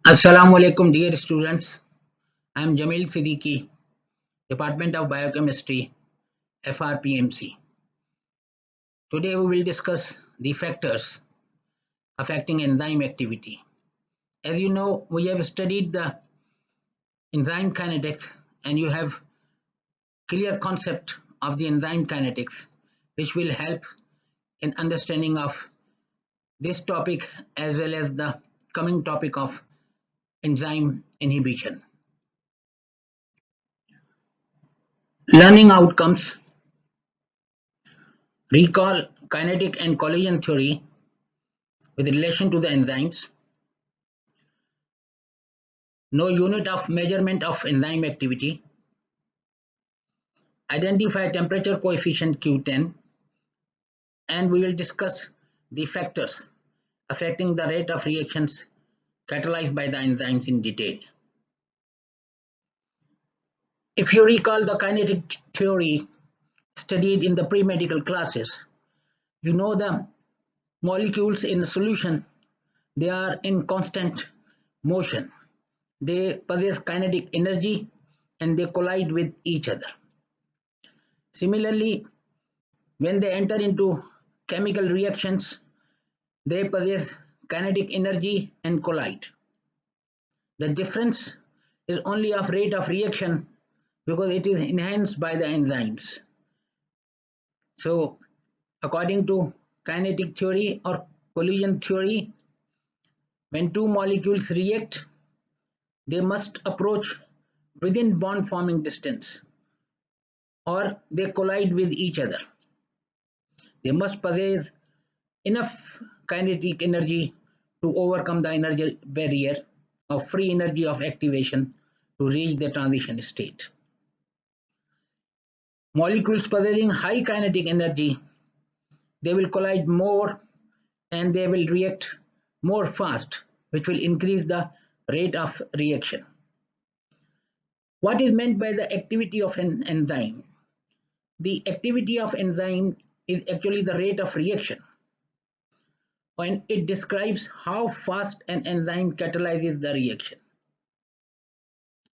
Assalamu alaikum, dear students. I am Jamil Siddiqui, Department of Biochemistry, FRPMC. Today we will discuss the factors affecting enzyme activity. As you know, we have studied the enzyme kinetics and you have clear concept of the enzyme kinetics, which will help in understanding of this topic as well as the coming topic of enzyme inhibition. Learning outcomes. Recall kinetic and collision theory with relation to the enzymes. Know unit of measurement of enzyme activity. Identify temperature coefficient Q10, and we will discuss the factors affecting the rate of reactions catalyzed by the enzymes in detail. If you recall the kinetic theory studied in the pre-medical classes, you know the molecules in the solution, they are in constant motion. They possess kinetic energy and they collide with each other. Similarly, when they enter into chemical reactions, they possess kinetic energy and collide. The difference is only of rate of reaction because it is enhanced by the enzymes. So, according to kinetic theory or collision theory, when two molecules react, they must approach within bond forming distance or they collide with each other. They must possess enough kinetic energy to overcome the energy barrier of free energy of activation to reach the transition state. Molecules possessing high kinetic energy, they will collide more and they will react more fast, which will increase the rate of reaction. What is meant by the activity of an enzyme? The activity of enzyme is actually the rate of reaction, and it describes how fast an enzyme catalyzes the reaction.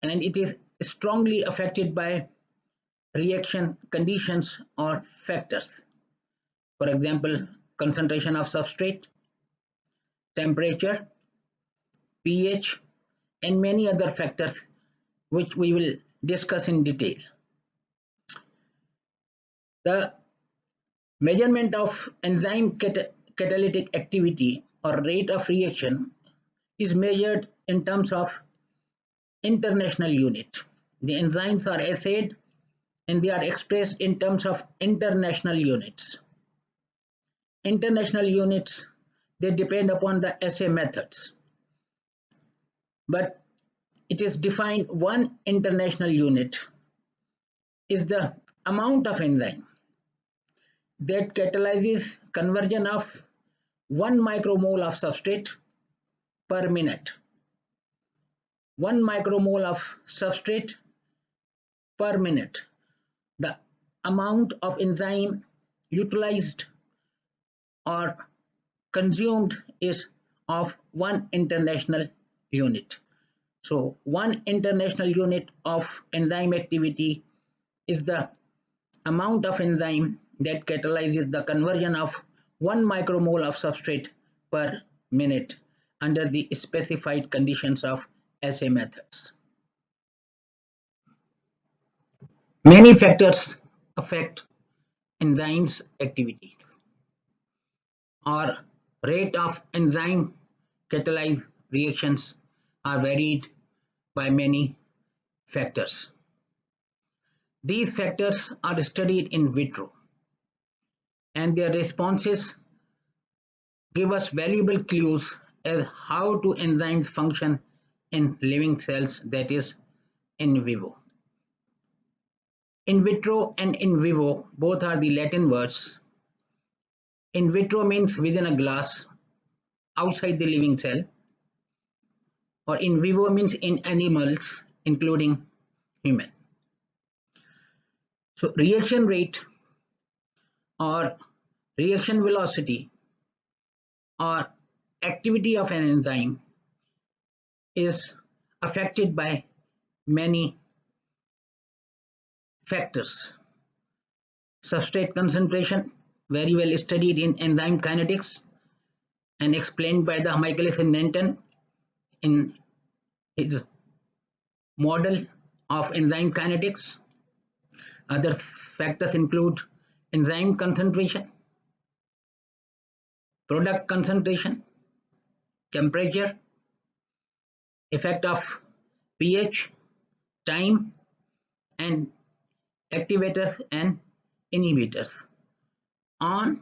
And it is strongly affected by reaction conditions or factors. For example, concentration of substrate, temperature, pH, and many other factors which we will discuss in detail. The measurement of enzyme catalytic activity or rate of reaction is measured in terms of international unit. The enzymes are assayed and they are expressed in terms of international units. International units, they depend upon the assay methods, but it is defined one international unit is the amount of enzyme that catalyzes conversion of 1 micromole of substrate per minute. 1 micromole of substrate per minute. The amount of enzyme utilized or consumed is of 1 international unit. So 1 international unit of enzyme activity is the amount of enzyme that catalyzes the conversion of 1 micromole of substrate per minute under the specified conditions of assay methods. Many factors affect enzymes activities or rate of enzyme catalyzed reactions are varied by many factors. These factors are studied in vitro and their responses give us valuable clues as how do enzymes function in living cells, that is in vivo. In vitro and in vivo both are the Latin words. In vitro means within a glass outside the living cell, or in vivo means in animals including human. So reaction rate or reaction velocity or activity of an enzyme is affected by many factors. Substrate concentration, very well studied in enzyme kinetics and explained by the Michaelis and Nanton in his model of enzyme kinetics. Other factors include enzyme concentration, product concentration, temperature, effect of pH, time, and activators and inhibitors on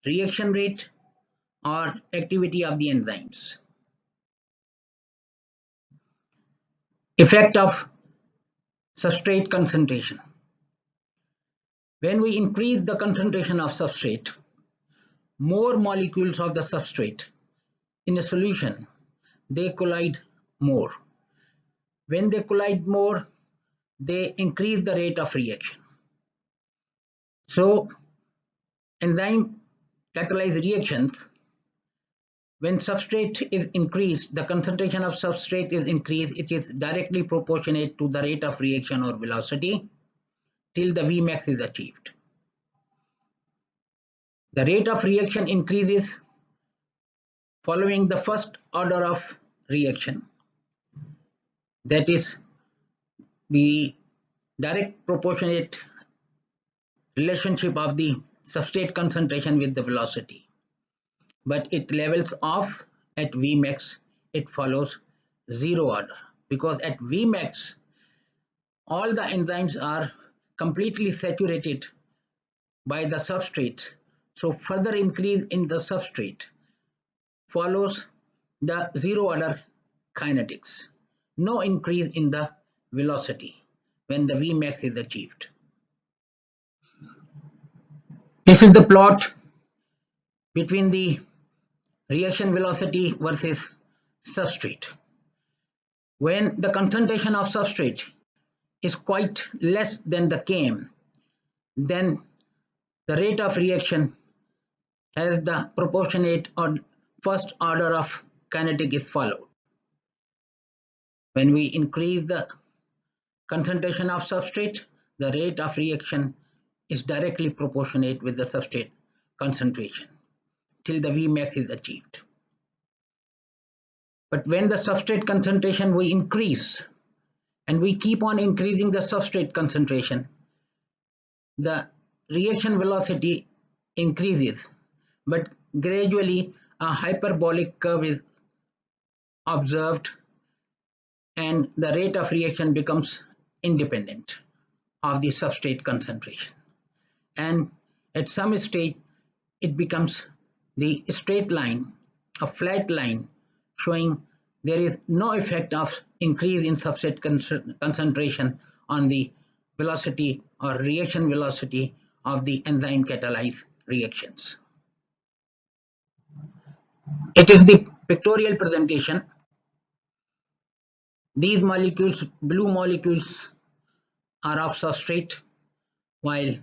reaction rate or activity of the enzymes. Effect of substrate concentration. When we increase the concentration of substrate, more molecules of the substrate in a solution, they collide more. When they collide more, they increase the rate of reaction. So, enzyme catalyzed reactions, when substrate is increased, the concentration of substrate is increased, it is directly proportionate to the rate of reaction or velocity till the Vmax is achieved. The rate of reaction increases following the first order of reaction, that is the direct proportionate relationship of the substrate concentration with the velocity, but it levels off at Vmax. It follows zero order, because at Vmax all the enzymes are completely saturated by the substrate, so further increase in the substrate follows the zero order kinetics, no increase in the velocity when the Vmax is achieved. This is the plot between the reaction velocity versus substrate. When the concentration of substrate is quite less than the Km, then the rate of reaction has the proportionate or first order of kinetic is followed. When we increase the concentration of substrate, the rate of reaction is directly proportionate with the substrate concentration till the Vmax is achieved. But when the substrate concentration we increase, and we keep on increasing the substrate concentration, the reaction velocity increases, but gradually a hyperbolic curve is observed and the rate of reaction becomes independent of the substrate concentration, and at some stage it becomes the straight line, a flat line, showing there is no effect of increase in substrate concentration on the velocity or reaction velocity of the enzyme catalyzed reactions. It is the pictorial presentation. These molecules, blue molecules, are of substrate, while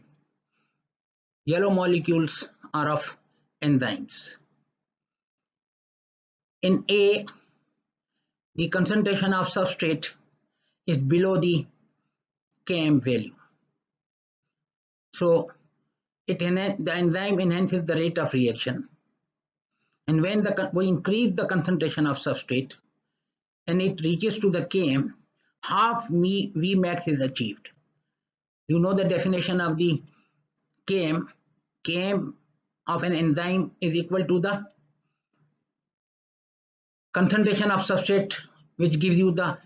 yellow molecules are of enzymes. In A, the concentration of substrate is below the Km value. So the enzyme enhances the rate of reaction, and when we increase the concentration of substrate and it reaches to the Km, half Vmax is achieved. You know the definition of the Km. Km of an enzyme is equal to the concentration of substrate, which gives you the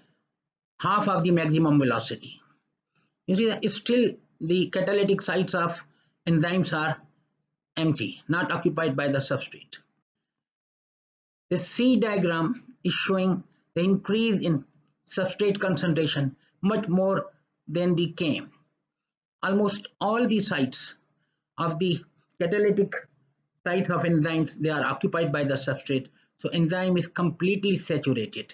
half of the maximum velocity. You see that still the catalytic sites of enzymes are empty, not occupied by the substrate. The C diagram is showing the increase in substrate concentration much more than the Km. Almost all the sites of the catalytic sites of enzymes, they are occupied by the substrate, so enzyme is completely saturated.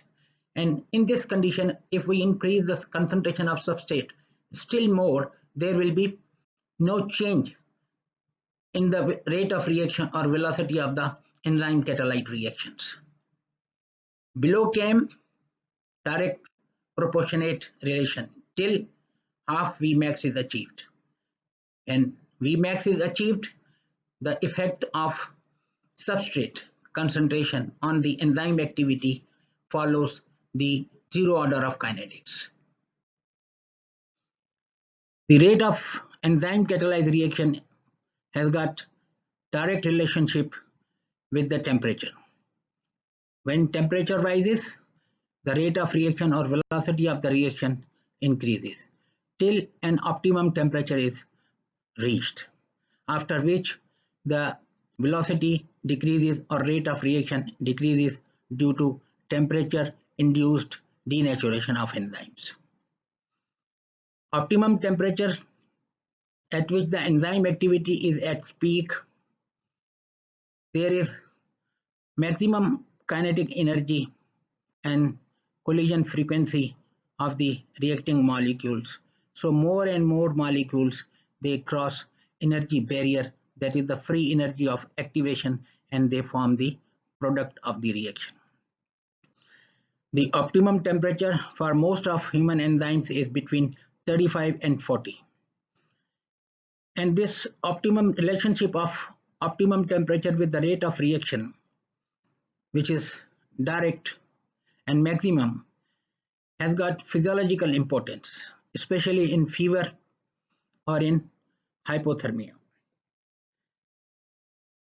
And in this condition, if we increase the concentration of substrate still more, there will be no change in the rate of reaction or velocity of the enzyme catalyzed reactions. Below Km, direct proportionate relation till half Vmax is achieved. And Vmax is achieved, the effect of substrate concentration on the enzyme activity follows the zero order of kinetics. The rate of enzyme catalyzed reaction has got direct relationship with the temperature. When temperature rises, the rate of reaction or velocity of the reaction increases till an optimum temperature is reached, after which the velocity decreases or rate of reaction decreases due to temperature induced denaturation of enzymes. Optimum temperature at which the enzyme activity is at its peak, there is maximum kinetic energy and collision frequency of the reacting molecules. So more and more molecules, they cross energy barrier, that is the free energy of activation, and they form the product of the reaction. The optimum temperature for most of human enzymes is between 35 and 40. And this optimum relationship of optimum temperature with the rate of reaction, which is direct and maximum, has got physiological importance, especially in fever or in hypothermia.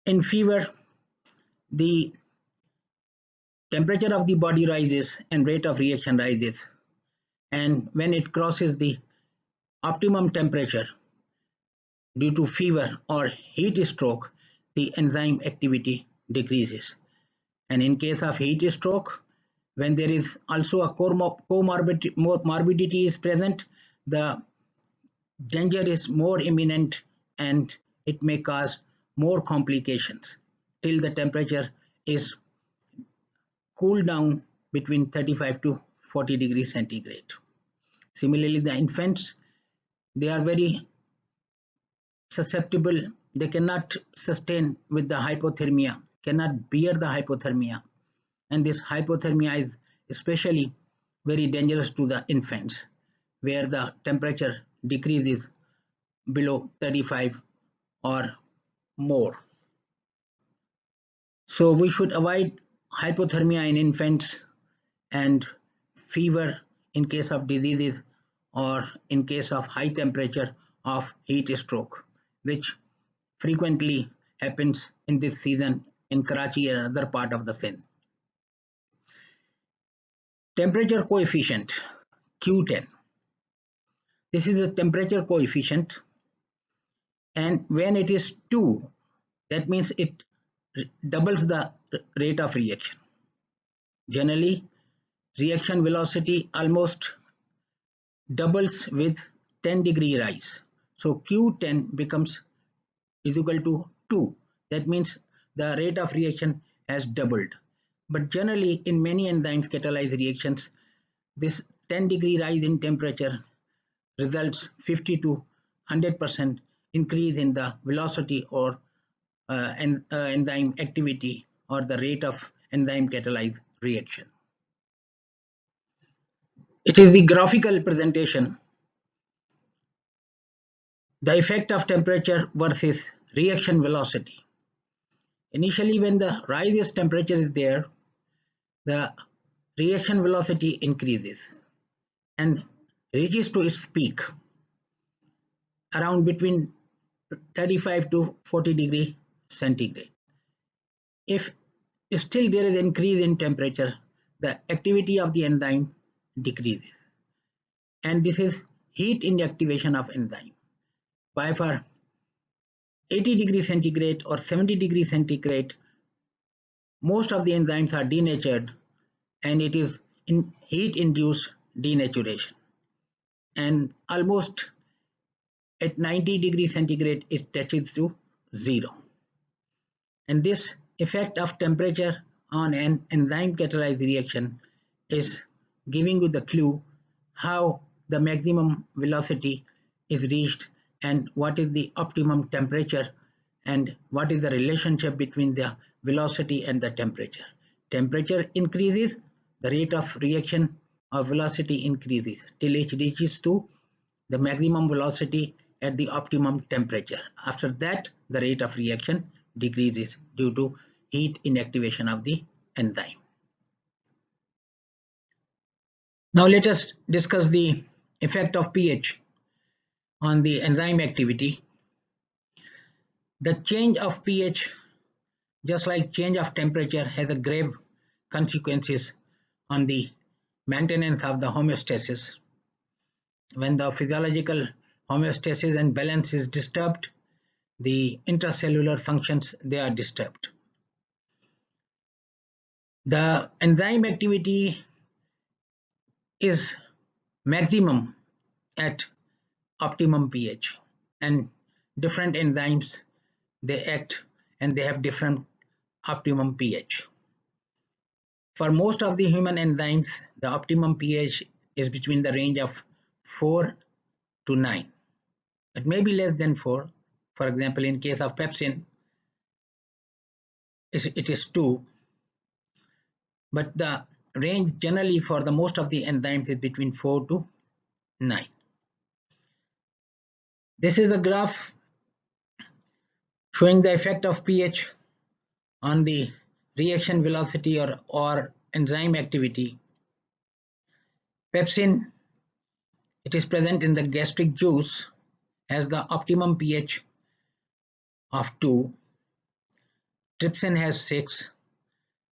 In fever, the temperature of the body rises and rate of reaction rises, and when it crosses the optimum temperature due to fever or heat stroke, the enzyme activity decreases. And in case of heat stroke, when there is also a comorbidity is present, the danger is more imminent and it may cause more complications till the temperature is cooled down between 35 to 40 degrees centigrade. Similarly, the infants, they are very susceptible. They cannot sustain with the hypothermia, cannot bear the hypothermia. And this hypothermia is especially very dangerous to the infants, where the temperature decreases below 35 or more. So we should avoid hypothermia in infants and fever in case of diseases or in case of high temperature of heat stroke, which frequently happens in this season in Karachi and other part of the Sindh. Temperature coefficient Q10. This is the temperature coefficient, and when it is 2, that means it doubles the rate of reaction. Generally, reaction velocity almost doubles with 10 degree rise. So Q10 becomes is equal to 2. That means the rate of reaction has doubled. But generally, in many enzymes catalyzed reactions, this 10 degree rise in temperature results 50 to 100% increase in the velocity or enzyme activity or the rate of enzyme catalyzed reaction. It is the graphical presentation. The effect of temperature versus reaction velocity. Initially, when the rise temperature is there, the reaction velocity increases and reaches to its peak around between 35 to 40 degree centigrade. If still there is increase in temperature, the activity of the enzyme decreases, and this is heat inactivation of enzyme. By for 80 degrees centigrade or 70 degrees centigrade, most of the enzymes are denatured, and it is in heat induced denaturation, and almost at 90 degrees centigrade it touches to 0. And this effect of temperature on an enzyme catalyzed reaction is giving you the clue how the maximum velocity is reached and what is the optimum temperature and what is the relationship between the velocity and the temperature. Temperature increases, the rate of reaction of velocity increases till it reaches to the maximum velocity at the optimum temperature. After that, the rate of reaction decreases due to heat inactivation of the enzyme. Now let us discuss the effect of pH on the enzyme activity. The change of pH, just like change of temperature, has a grave consequences on the maintenance of the homeostasis. When the physiological homeostasis and balance is disturbed, the intracellular functions, they are disturbed. The enzyme activity is maximum at optimum pH, and different enzymes, they act and they have different optimum pH. For most of the human enzymes, the optimum pH is between the range of 4 to 9. It may be less than 4. For example, in case of pepsin, it is 2. But the range generally for the most of the enzymes is between 4 to 9. This is a graph showing the effect of pH on the reaction velocity or enzyme activity. Pepsin, it is present in the gastric juice, has the optimum pH of 2. Trypsin has 6,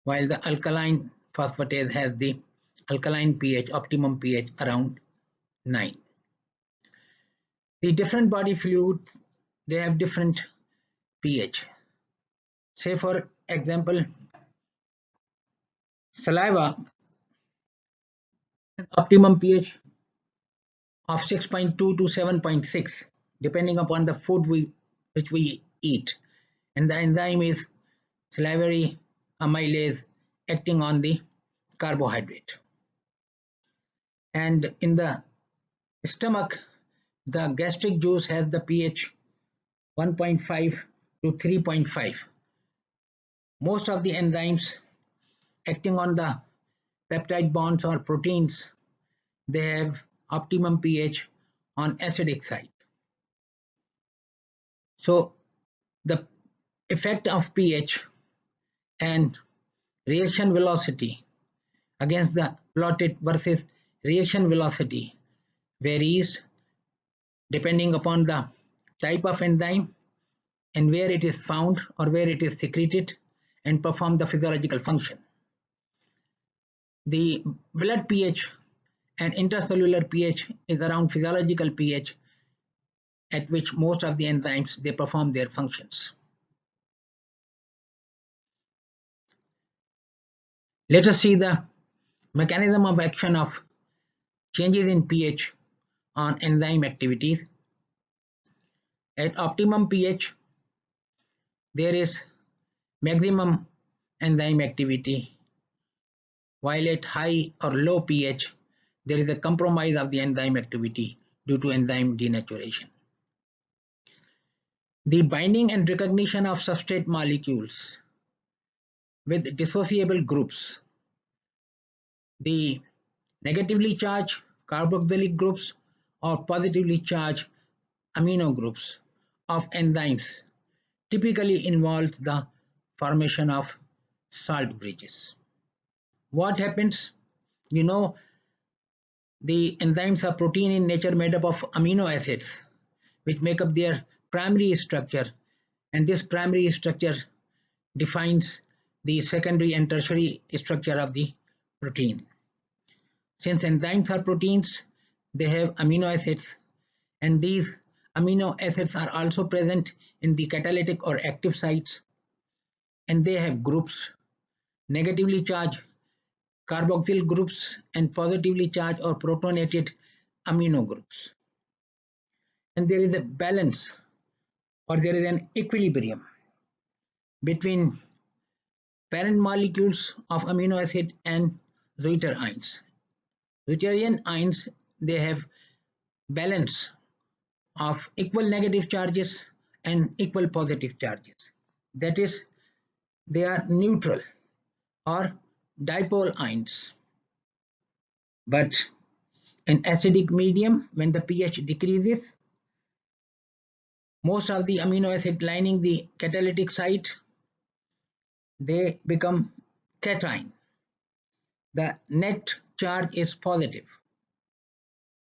while the alkaline phosphatase has the alkaline pH, optimum pH around 9. The different body fluids, they have different pH. Say for example, saliva, optimum pH of 6.2 to 7.6, depending upon the food which we eat, and the enzyme is salivary amylase acting on the carbohydrate. And in the stomach, the gastric juice has the pH 1.5 to 3.5. Most of the enzymes acting on the peptide bonds or proteins, they have optimum pH on acidic side. So the effect of pH and reaction velocity against the plotted versus reaction velocity varies depending upon the type of enzyme and where it is found or where it is secreted and perform the physiological function. The blood pH and intracellular pH is around physiological pH at which most of the enzymes, they perform their functions. Let us see the mechanism of action of changes in pH on enzyme activities. At optimum pH, there is maximum enzyme activity, while at high or low pH, there is a compromise of the enzyme activity due to enzyme denaturation. The binding and recognition of substrate molecules with dissociable groups, the negatively charged carboxylic groups or positively charged amino groups of enzymes typically involves the formation of salt bridges. What happens? You know, the enzymes are protein in nature made up of amino acids which make up their primary structure, and this primary structure defines the secondary and tertiary structure of the protein. Since enzymes are proteins, they have amino acids, and these amino acids are also present in the catalytic or active sites, and they have groups, negatively charged carboxyl groups and positively charged or protonated amino groups. And there is a balance, or there is an equilibrium between parent molecules of amino acid and zwitterions. Zwitterion ions, they have balance of equal negative charges and equal positive charges. That is, they are neutral or dipole ions. But in acidic medium, when the pH decreases, most of the amino acid lining the catalytic site, they become cation. The net charge is positive.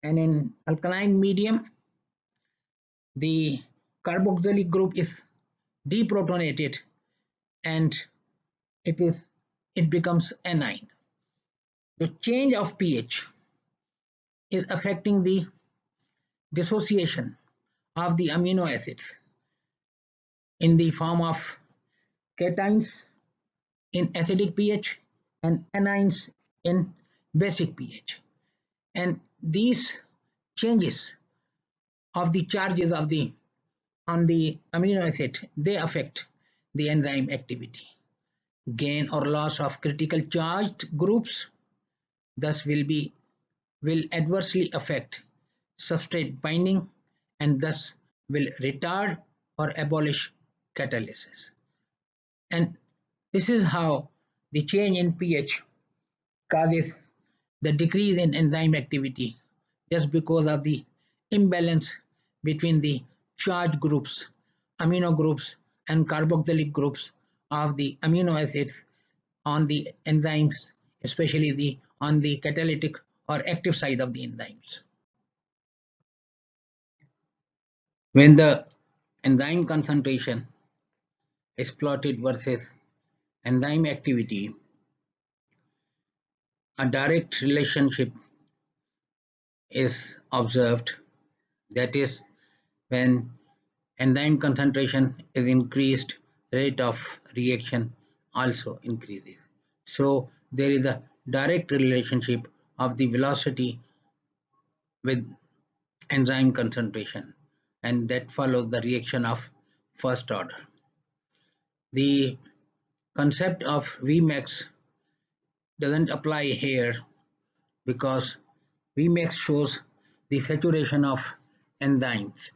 And in alkaline medium, the carboxylic group is deprotonated and it becomes anion. The change of pH is affecting the dissociation of the amino acids in the form of cations in acidic pH and anions in basic pH. And these changes of the charges of the on the amino acid, they affect the enzyme activity. Gain or loss of critical charged groups thus will adversely affect substrate binding and thus will retard or abolish catalysis. And this is how the change in pH causes the decrease in enzyme activity just because of the imbalance between the charge groups, amino groups, and carboxylic groups of the amino acids on the enzymes, especially on the catalytic or active side of the enzymes. When the enzyme concentration is plotted versus enzyme activity, a direct relationship is observed. That is, when enzyme concentration is increased, rate of reaction also increases. So there is a direct relationship of the velocity with enzyme concentration, and that follows the reaction of first order. The concept of Vmax doesn't apply here because Vmax shows the saturation of enzymes.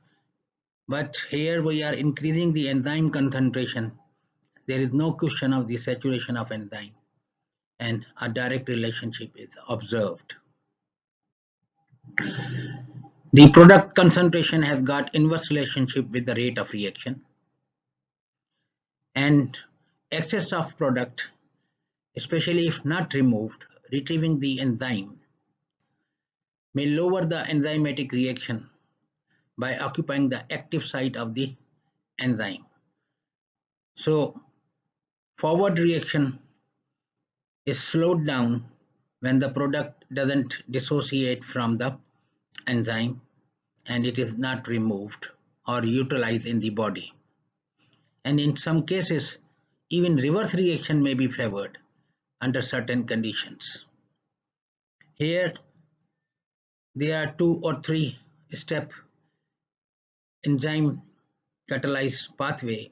But here we are increasing the enzyme concentration. There is no question of the saturation of enzyme, and a direct relationship is observed. The product concentration has got inverse relationship with the rate of reaction, and excess of product, especially if not removed, retrieving the enzyme, may lower the enzymatic reaction by occupying the active site of the enzyme. So forward reaction is slowed down when the product doesn't dissociate from the enzyme and it is not removed or utilized in the body. And in some cases, even reverse reaction may be favored under certain conditions. Here, there are 2 or 3 step enzyme catalyzed pathway,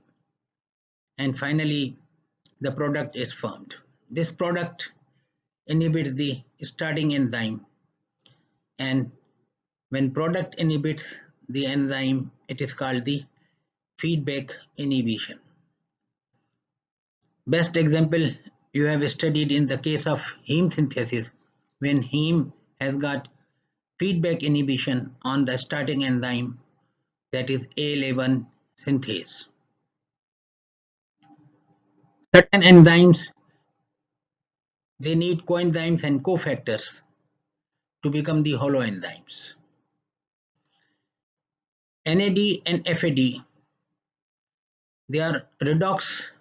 and finally the product is formed. This product inhibits the starting enzyme, and when product inhibits the enzyme, it is called the feedback inhibition. Best example you have studied in the case of heme synthesis, when heme has got feedback inhibition on the starting enzyme, that is A11 synthase. Certain enzymes, they need coenzymes and cofactors to become the holoenzymes. NAD and FAD, they are redox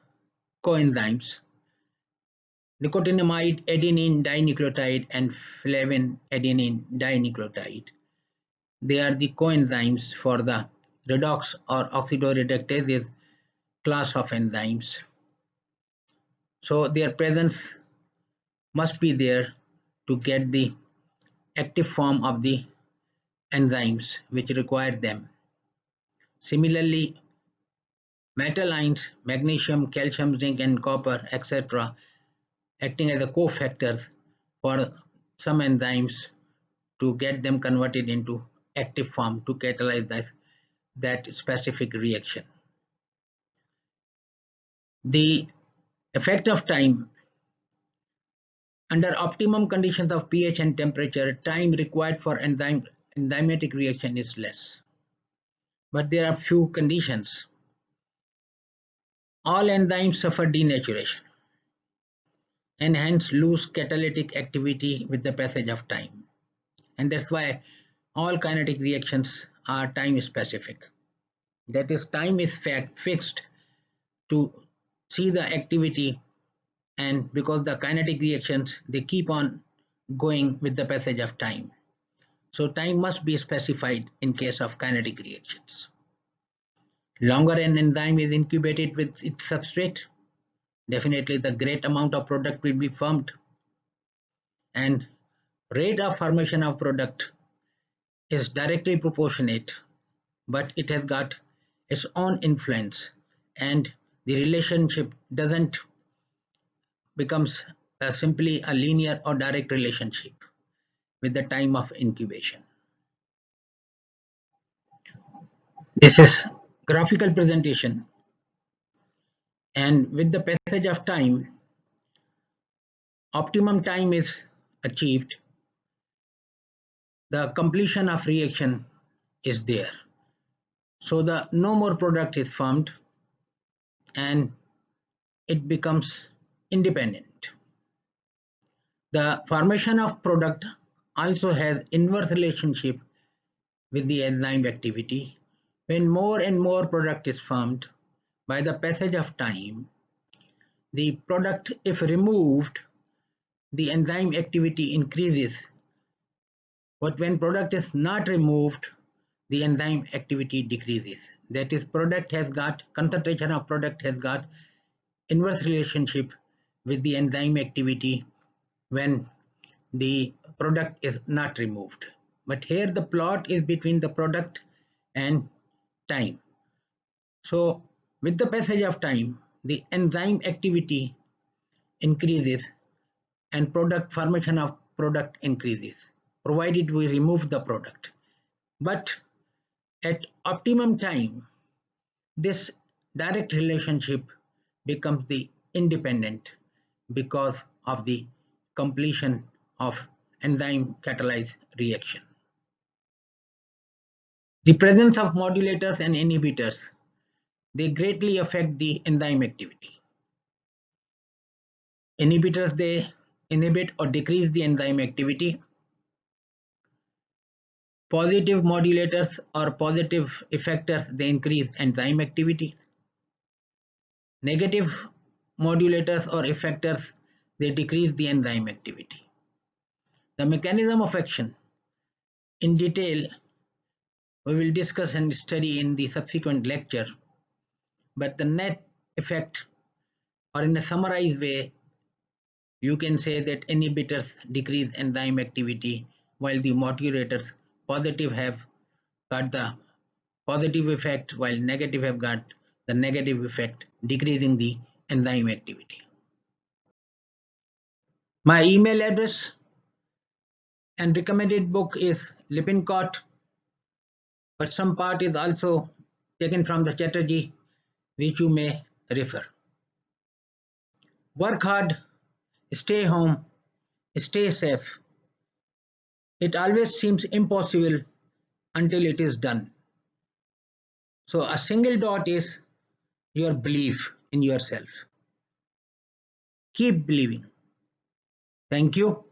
coenzymes. Nicotinamide adenine dinucleotide and flavin adenine dinucleotide, they are the coenzymes for the redox or oxidoreductase class of enzymes. So their presence must be there to get the active form of the enzymes which require them. Similarly, metal ions, magnesium, calcium, zinc, and copper, etc., acting as a cofactors for some enzymes to get them converted into active form to catalyze that specific reaction. The effect of time Under optimum conditions of pH and temperature, time required for enzymatic reaction is less. But there are few conditions. All enzymes suffer denaturation and hence lose catalytic activity with the passage of time. And that's why all kinetic reactions are time specific. That is, time is fixed to see the activity, and because the kinetic reactions, they keep on going with the passage of time. So time must be specified in case of kinetic reactions. Longer an enzyme is incubated with its substrate, definitely the great amount of product will be formed, and rate of formation of product is directly proportionate, but it has got its own influence, and the relationship doesn't becomes simply a linear or direct relationship with the time of incubation. This is graphical presentation, and with the passage of time, optimum time is achieved, the completion of reaction is there. So the no more product is formed and it becomes independent. The formation of product also has inverse relationship with the enzyme activity. When more and more product is formed by the passage of time, the product, if removed, the enzyme activity increases. But when product is not removed, the enzyme activity decreases. That is, product has got, concentration of product has got inverse relationship with the enzyme activity when the product is not removed. But here the plot is between the product and time. So with the passage of time, the enzyme activity increases and product formation of product increases, provided we remove the product. But at optimum time, this direct relationship becomes the independent because of the completion of enzyme catalyzed reaction. The presence of modulators and inhibitors, they greatly affect the enzyme activity. Inhibitors, they inhibit or decrease the enzyme activity. Positive modulators or positive effectors, they increase enzyme activity. Negative modulators or effectors, they decrease the enzyme activity. The mechanism of action in detail we will discuss and study in the subsequent lecture, but the net effect, or in a summarized way, you can say that inhibitors decrease enzyme activity while the modulators positive have got the positive effect while negative have got the negative effect, decreasing the enzyme activity. My email address and recommended book is Lippincott, but some part is also taken from the Chatterjee, which you may refer. Work hard, stay home, stay safe. It always seems impossible until it is done. So a single dot is your belief in yourself. Keep believing. Thank you.